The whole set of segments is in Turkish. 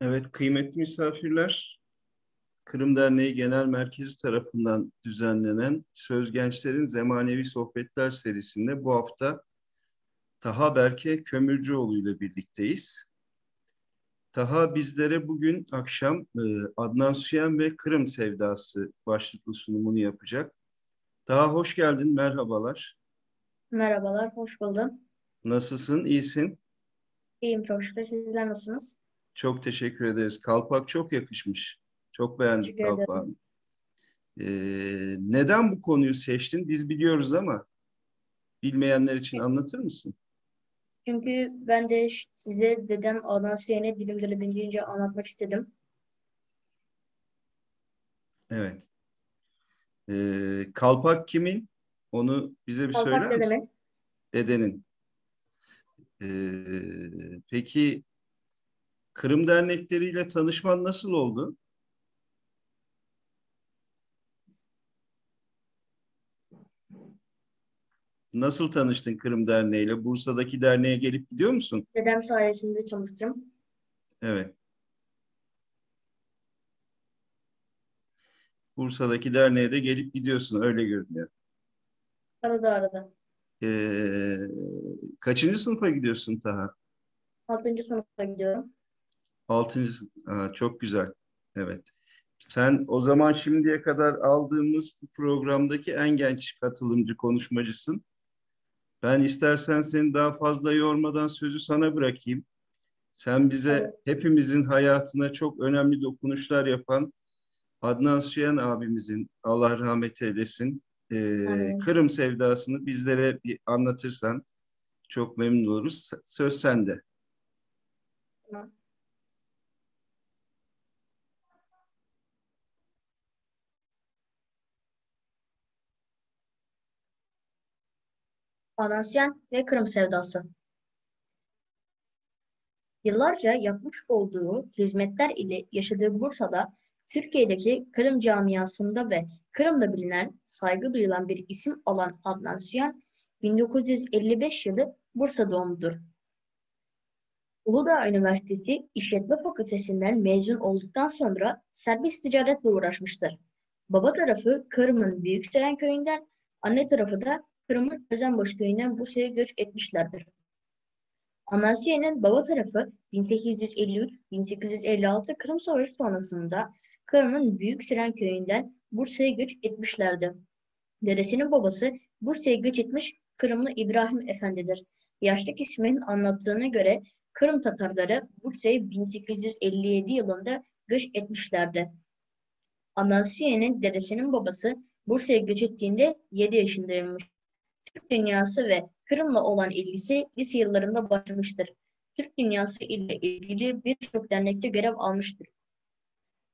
Evet, kıymetli misafirler, Kırım Derneği Genel Merkezi tarafından düzenlenen Söz Gençlerin Zemanevi Sohbetler serisinde bu hafta Taha Berke Kömürcüoğlu ile birlikteyiz. Taha bizlere bugün akşam Adnan Süyen ve Kırım Sevdası başlıklı sunumunu yapacak. Taha hoş geldin, merhabalar. Merhabalar, hoş buldum. Nasılsın, iyisin? İyiyim çok şükür. Sizler nasılsınız? Çok teşekkür ederiz. Kalpak çok yakışmış. Çok beğendik Teşekkür ederim. kalpağını. Neden bu konuyu seçtin? Biz biliyoruz ama bilmeyenler için anlatır mısın? Çünkü ben de size dedem Adnan Hüseyin'e dilim dilim anlatmak istedim. Evet. Kalpak kimin? Onu bize bir Kalpak söyler ne misin? demek? Dedenin. Peki Kırım dernekleriyle tanışman nasıl oldu? Nasıl tanıştın Kırım Derneği'yle? Bursa'daki derneğe gelip gidiyor musun? Dedem sayesinde çalıştım. Evet. Bursa'daki derneğe de gelip gidiyorsun. Öyle görünüyor. Arada arada. Ee, Kaçıncı sınıfa gidiyorsun Taha? 6. sınıfa gidiyorum. Altıncı. Aa, çok güzel. Evet. Sen o zaman şimdiye kadar aldığımız bu programdaki en genç katılımcı konuşmacısın. Ben istersen seni daha fazla yormadan sözü sana bırakayım. Sen bize Evet. hepimizin hayatına çok önemli dokunuşlar yapan Adnan Süyen abimizin Allah rahmet eylesin Amin. Kırım sevdasını bizlere bir anlatırsan çok memnun oluruz. Söz sende. Tamam. Adnan Hüseyin ve Kırım Sevdası. Yıllarca yapmış olduğu hizmetler ile yaşadığı Bursa'da, Türkiye'deki Kırım camiasında ve Kırım'da bilinen, saygı duyulan bir isim olan Adnan Süyan, 1955 yılı Bursa doğumludur. Uludağ Üniversitesi İşletme Fakültesinden mezun olduktan sonra serbest ticaretle uğraşmıştır. Baba tarafı Kırım'ın Büyükçeren köyünden, anne tarafı da Kırım'ın Özenboş köyünden Bursa'ya göç etmişlerdir. Amasya'nın baba tarafı 1853-1856 Kırım Savaşı sonrasında Kırım'ın Büyükçeren köyünden Bursa'ya göç etmişlerdi. Dedesinin babası Bursa'ya göç etmiş Kırımlı İbrahim Efendidir. Yaşlık isminin anlattığına göre Kırım Tatarları Bursa'ya 1857 yılında göç etmişlerdi. Amasya'nın dedesinin babası Bursa'ya göç ettiğinde 7 yaşındaymış. Türk dünyası ve Kırım'la olan ilgisi lise yıllarında başlamıştır. Türk dünyası ile ilgili birçok dernekte görev almıştır.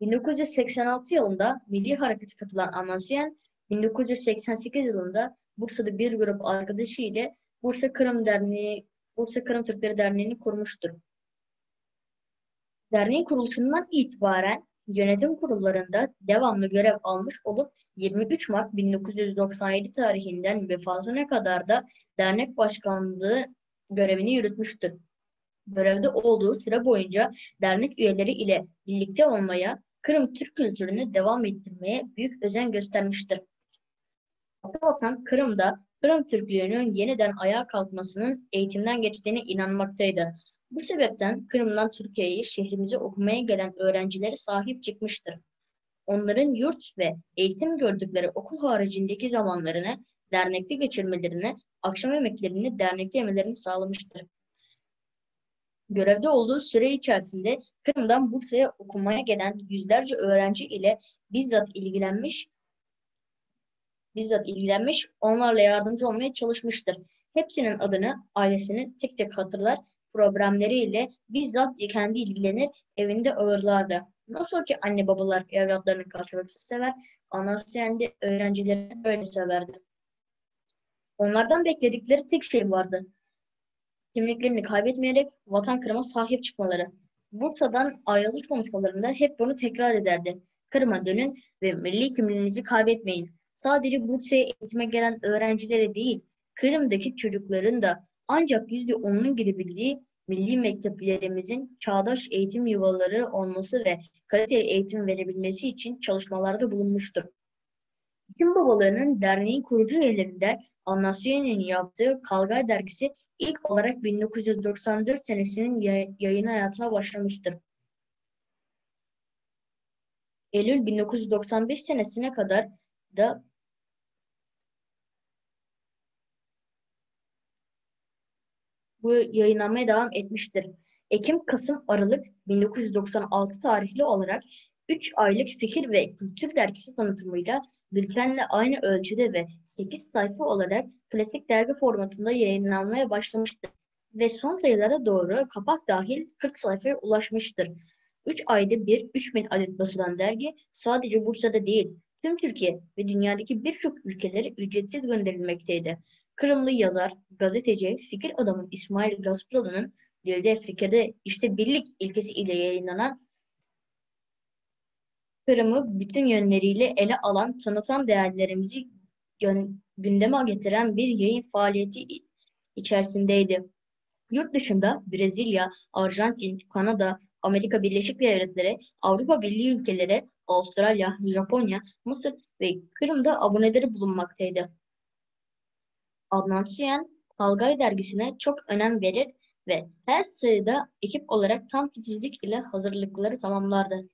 1986 yılında Milli Hareket'e katılan Amasyan, 1988 yılında Bursa'da bir grup arkadaşı ile Bursa Kırım Derneği, Bursa Kırım Türkleri Derneği'ni kurmuştur. Derneğin kuruluşundan itibaren yönetim kurullarında devamlı görev almış olup 23 Mart 1997 tarihinden vefatına kadar da dernek başkanlığı görevini yürütmüştür. Görevde olduğu süre boyunca dernek üyeleri ile birlikte olmaya, Kırım Türk kültürünü devam ettirmeye büyük özen göstermiştir. Vatan Kırım'da Kırım Türklüğünün yeniden ayağa kalkmasının eğitimden geçtiğine inanmaktaydı. Bu sebepten Kırım'dan Türkiye'ye şehrimize okumaya gelen öğrencilere sahip çıkmıştır. Onların yurt ve eğitim gördükleri okul haricindeki zamanlarını dernekte geçirmelerini, akşam yemeklerini dernekte yemelerini sağlamıştır. Görevde olduğu süre içerisinde Kırım'dan Bursa'ya okumaya gelen yüzlerce öğrenci ile bizzat ilgilenmiş, onlarla yardımcı olmaya çalışmıştır. Hepsinin adını, ailesini tek tek hatırlar, problemleriyle bizzat kendi ilgilenir, evinde ağırlardı. Nasıl ki anne babalar evlatlarını karşılıksız sever, anası yani öğrencilerini öyle severdi. Onlardan bekledikleri tek şey vardı: kimliklerini kaybetmeyerek vatan Kırım'a sahip çıkmaları. Bursa'dan ayrılış konuşmalarında hep bunu tekrar ederdi: Kırım'a dönün ve milli kimliğinizi kaybetmeyin. Sadece Bursa'ya eğitime gelen öğrencilere değil, Kırım'daki çocukların da ancak %10'unun gidebildiği milli mekteplerimizin çağdaş eğitim yuvaları olması ve kaliteli eğitim verebilmesi için çalışmalarda bulunmuştur. Eğitim Babalarının derneğin kurucu üyelerinden Anasyone'nin yaptığı Kalgay dergisi ilk olarak 1994 senesinin yayın hayatına başlamıştır. Eylül 1995 senesine kadar da bu yayınlanmaya devam etmiştir. Ekim, Kasım, Aralık 1996 tarihli olarak 3 aylık fikir ve kültür dergisi tanıtımıyla bültenle aynı ölçüde ve 8 sayfa olarak klasik dergi formatında yayınlanmaya başlamıştır ve son sayılara doğru kapak dahil 40 sayfaya ulaşmıştır. 3 ayda bir 3000 adet basılan dergi sadece Bursa'da değil, tüm Türkiye ve dünyadaki birçok ülkelere ücretsiz gönderilmekteydi. Kırımlı yazar, gazeteci, fikir adamı İsmail Gasproğlu'nun Dilde Fikirde İşte Birlik ilkesi ile yayınlanan Kırım'ı bütün yönleriyle ele alan, tanıtan değerlerimizi gündeme getiren bir yayın faaliyeti içerisindeydi. Yurt dışında Brezilya, Arjantin, Kanada, Amerika Birleşik Devletleri, Avrupa Birliği ülkeleri, Avustralya, Japonya, Mısır ve Kırım'da aboneleri bulunmaktaydı. Adnan Süyen, Kalgay dergisine çok önem verir ve her sayıda ekip olarak tam titizlik ile hazırlıkları tamamlardı.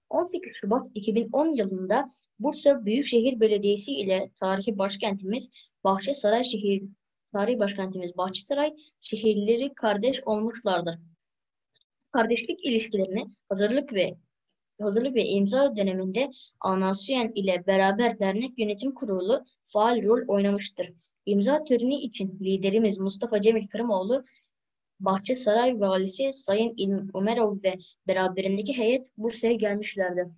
18 Şubat 2010 yılında Bursa Büyükşehir Belediyesi ile tarihi başkentimiz Bahçesaray şehirleri kardeş olmuşlardır. Kardeşlik ilişkilerini hazırlık ve imza döneminde Anasyen ile beraber dernek yönetim kurulu faal rol oynamıştır. İmza töreni için liderimiz Mustafa Cemil Kırımoğlu, Bahçesaray Valisi Sayın İlmi Ömerov ve beraberindeki heyet Bursa'ya gelmişlerdi.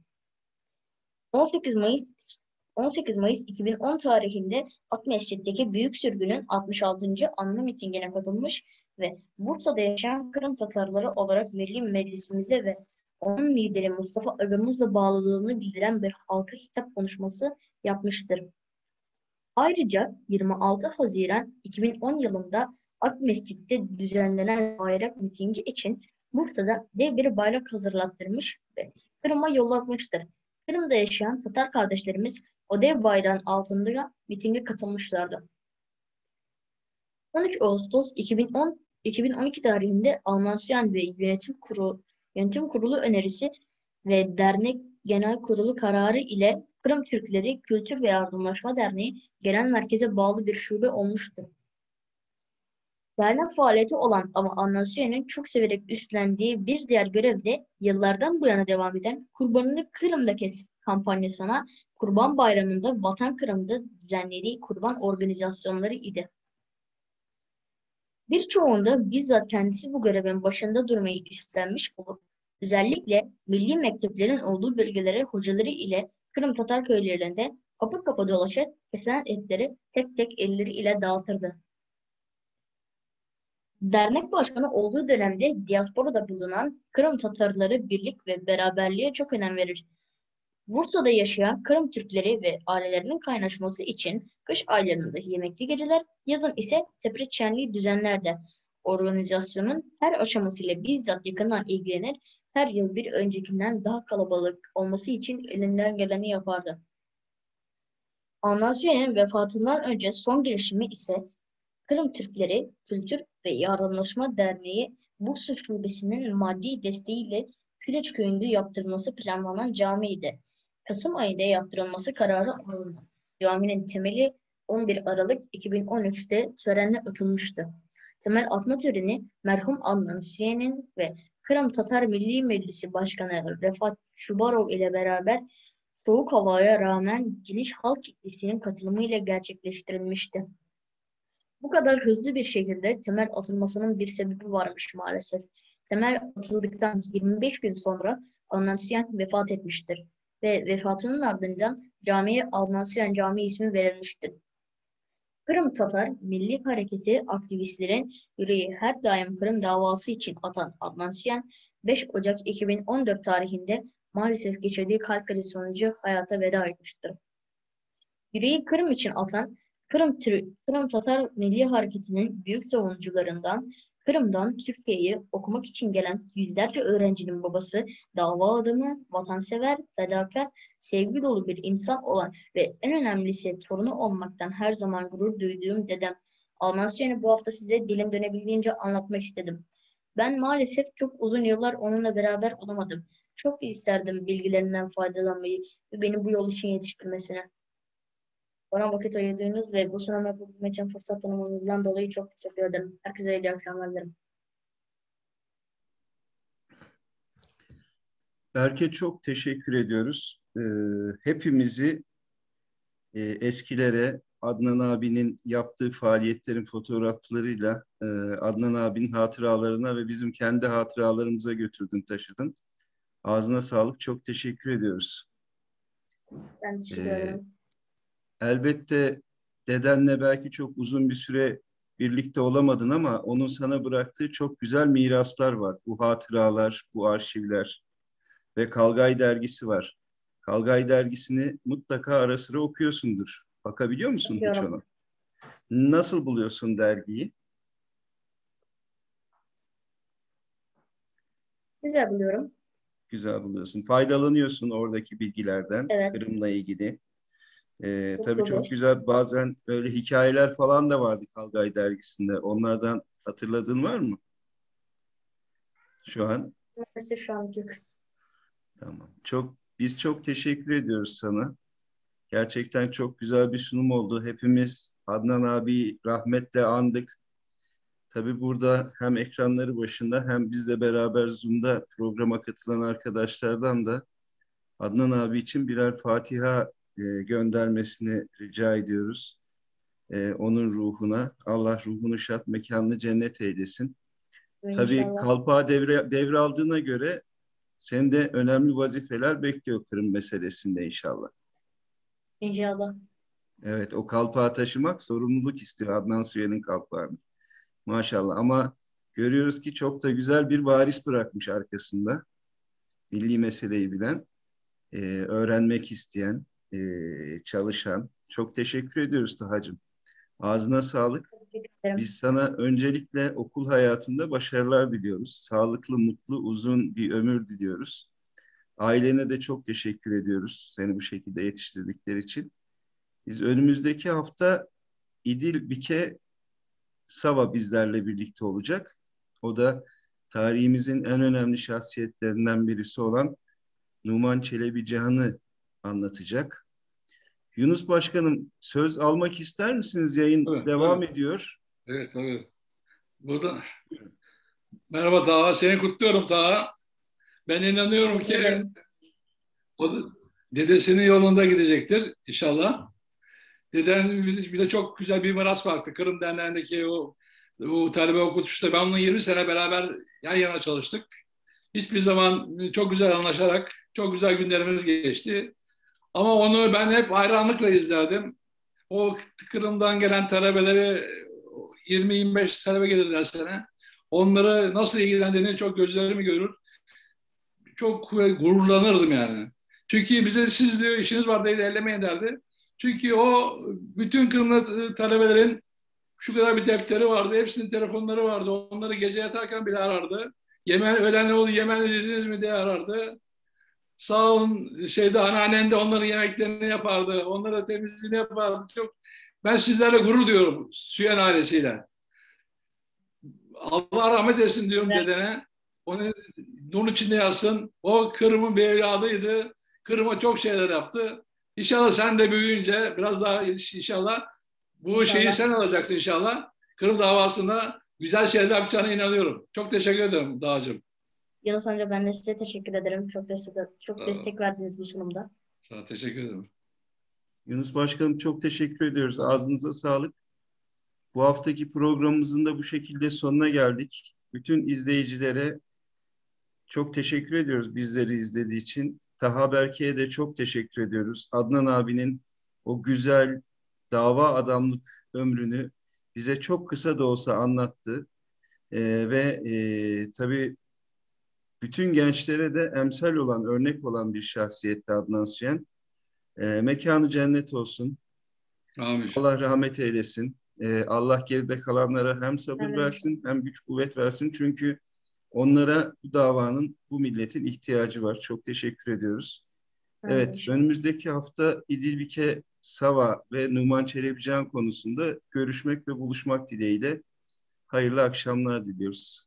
18 Mayıs 2010 tarihinde Akmescit'teki Büyük Sürgün'ün 66. anma mitingine katılmış ve Bursa'da yaşayan Kırım Tatarları olarak Milli Meclisimize ve onun lideri Mustafa Agamız'la bağlılığını bildiren bir halka hitap konuşması yapmıştır. Ayrıca 26 Haziran 2010 yılında Akmescit'te düzenlenen bayrak mitingi için Bursa'da dev bir bayrak hazırlattırmış ve Kırım'a yollanmıştır. Kırım'da yaşayan Tatar kardeşlerimiz o dev bayrağın altında mitinge katılmışlardı. 13 Ağustos 2012 tarihinde Almasyon ve Yönetim Kurulu önerisi ve Dernek Genel Kurulu kararı ile Kırım Türkleri Kültür ve Yardımlaşma Derneği Genel Merkez'e bağlı bir şube olmuştur. Dernek faaliyeti olan ama Anasyone'nin çok severek üstlendiği bir diğer görev de yıllardan bu yana devam eden Kurbanını Kırım'da Kes kampanyasına Kurban Bayramı'nda Vatan Kırım'da düzenlediği kurban organizasyonları idi. Birçoğunda bizzat kendisi bu görevin başında durmayı üstlenmiş olup özellikle milli mekteplerin olduğu bölgelere hocaları ile Kırım Tatar köylerinde kapı kapı dolaşır, kesilen etleri tek tek elleri ile dağıtırdı. Dernek başkanı olduğu dönemde diasporada bulunan Kırım Tatarları birlik ve beraberliğe çok önem verir. Bursa'da yaşayan Kırım Türkleri ve ailelerinin kaynaşması için kış aylarında yemekli geceler, yazın ise teprik şenliği düzenlerdi. Organizasyonun her aşamasıyla bizzat yakından ilgilenir, her yıl bir öncekinden daha kalabalık olması için elinden geleni yapardı. Anasyone'nin vefatından önce son girişimi ise Kırım Türkleri Kültür ve Yardımlaşma Derneği Bursa Şubesi'nin maddi desteğiyle Küleç Köyü'nde yaptırılması planlanan camiydi. Kasım ayında yaptırılması kararı alındı. Caminin temeli 11 Aralık 2013'te törenle atılmıştı. Temel atma töreni merhum Adnan Süyen'in ve Kırım Tatar Milli Meclisi Başkanı Refat Şubarov ile beraber soğuk havaya rağmen geniş halk kitlesinin katılımıyla gerçekleştirilmişti. Bu kadar hızlı bir şekilde temel atılmasının bir sebebi varmış maalesef. Temel atıldıktan 25 gün sonra Anasyan vefat etmiştir ve vefatının ardından camiye Anasyan Camii ismi verilmiştir. Kırım Tatar Milli Hareketi aktivistlerin yüreği her daim Kırım davası için atan Anasyan, 5 Ocak 2014 tarihinde maalesef geçirdiği kalp krizi sonucu hayata veda etmiştir. Yüreği Kırım için atan Kırım Tatar Milli Hareketi'nin büyük savunucularından Kırım'dan Türkiye'ye okumak için gelen yüzlerce öğrencinin babası, dava adamı, vatansever, fedakar, sevgi dolu bir insan olan ve en önemlisi torunu olmaktan her zaman gurur duyduğum dedem. Almanca'nı bu hafta size dilim dönebildiğince anlatmak istedim. Ben maalesef çok uzun yıllar onunla beraber olamadım. Çok isterdim bilgilerinden faydalanmayı ve beni bu yol için yetiştirmesine. Bana vakit ayırdığınız ve bu sunum yapabilmem için fırsat tanımanızdan dolayı çok teşekkür ederim. Herkese iyi akşamlar dilerim. Berke çok teşekkür ediyoruz. Hepimizi eskilere, Adnan abinin yaptığı faaliyetlerin fotoğraflarıyla Adnan abinin hatıralarına ve bizim kendi hatıralarımıza götürdün, taşıdın. Ağzına sağlık. Çok teşekkür ediyoruz. Ben teşekkür Ee, ederim. Elbette dedenle belki çok uzun bir süre birlikte olamadın ama onun sana bıraktığı çok güzel miraslar var. Bu hatıralar, bu arşivler ve Kalgay dergisi var. Kalgay dergisini mutlaka ara sıra okuyorsundur. Bakabiliyor musun hiç Bakıyorum. ona? Nasıl buluyorsun dergiyi? Güzel buluyorum. Güzel buluyorsun. Faydalanıyorsun oradaki bilgilerden, Evet. Kırım'la ilgili. Çok Tabii dolu. çok güzel, bazen böyle hikayeler falan da vardı Kalgay dergisinde. Onlardan hatırladığın var mı şu an? Maalesef şu an yok. Tamam. Biz çok teşekkür ediyoruz sana. Gerçekten çok güzel bir sunum oldu. Hepimiz Adnan abi rahmetle andık. Tabii burada hem ekranları başında hem bizle beraber Zoom'da programa katılan arkadaşlardan da Adnan abi için birer Fatiha göndermesini rica ediyoruz. Onun ruhuna. Allah ruhunu şad, mekanını cennet eylesin. Tabii İnşallah. Kalpağı devraldığına göre seni de önemli vazifeler bekliyor Kırım meselesinde inşallah. İnşallah. Evet, o kalpağı taşımak sorumluluk istiyor, Adnan Sühen'in kalpağını. Maşallah, ama görüyoruz ki çok da güzel bir varis bırakmış arkasında. Milli meseleyi bilen, öğrenmek isteyen, çalışan. Çok teşekkür ediyoruz Tahacığım. Ağzına sağlık. Teşekkür ederim. Biz sana öncelikle okul hayatında başarılar diliyoruz. Sağlıklı, mutlu, uzun bir ömür diliyoruz. Ailene de çok teşekkür ediyoruz seni bu şekilde yetiştirdikleri için. Biz önümüzdeki hafta İdil Bike Sava bizlerle birlikte olacak. O da tarihimizin en önemli şahsiyetlerinden birisi olan Numan Çelebi Cihan'ı anlatacak. Yunus Başkanım, söz almak ister misiniz? Yayın Evet, devam evet, ediyor. evet, evet. Burada merhaba Taha, seni kutluyorum Taha. Ben inanıyorum Teşekkür ki ederim. o dedesinin yolunda gidecektir inşallah. Deden bize çok güzel bir miras bıraktı. Kırım Derneği'ndeki o talebe okutuşta ben onunla 20 sene beraber yan yana çalıştık. Hiçbir zaman çok güzel anlaşarak çok güzel günlerimiz geçti. Ama onu ben hep hayranlıkla izlerdim. O Kırım'dan gelen talebeleri 20-25 talebe gelir dersine. Onları nasıl ilgilendiğini çok gözlerimi görür. Çok gururlanırdım yani. Çünkü bize siz diyor işiniz var değil ellemeyin derdi. Çünkü o bütün Kırımlı talebelerin şu kadar bir defteri vardı. Hepsinin telefonları vardı. Onları gece yatarken bile arardı. Yemen, öğlen ne oldu Yemen dediniz mi diye arardı. Sağ olun anneannen de onların yemeklerini yapardı. Onlara temizliğini yapardı. Ben sizlerle gurur duyuyorum Süyen ailesiyle. Allah rahmet etsin diyorum Güzel. dedene. Onu nur içinde yazsın. O Kırım'ın bir evladıydı. Kırım'a çok şeyler yaptı. İnşallah sen de büyüyünce biraz daha inşallah bu şeyi İnşallah. sen alacaksın inşallah. Kırım davasında güzel şeyler yapacağına inanıyorum. Çok teşekkür ederim Dağcığım. Yunus amca ben de size teşekkür ederim. Çok Sağ ol. destek verdiniz bu sunumda. Sağ ol, teşekkür ederim. Yunus Başkanım, çok teşekkür ediyoruz. Ağzınıza sağlık. Bu haftaki programımızın da bu şekilde sonuna geldik. Bütün izleyicilere çok teşekkür ediyoruz bizleri izlediği için. Taha Berke'ye de çok teşekkür ediyoruz. Adnan abinin o güzel dava adamlık ömrünü bize çok kısa da olsa anlattı. Tabii bütün gençlere de emsal olan, örnek olan bir şahsiyetti Adnan Sühen. Mekanı cennet olsun. Amin. Allah rahmet eylesin. Allah geride kalanlara hem sabır Evet. versin hem güç kuvvet versin. Çünkü onlara bu davanın, bu milletin ihtiyacı var. Çok teşekkür ediyoruz. Evet, İnşallah. önümüzdeki hafta İdilbike Sava ve Numan Çelebican konusunda görüşmek ve buluşmak dileğiyle hayırlı akşamlar diliyoruz.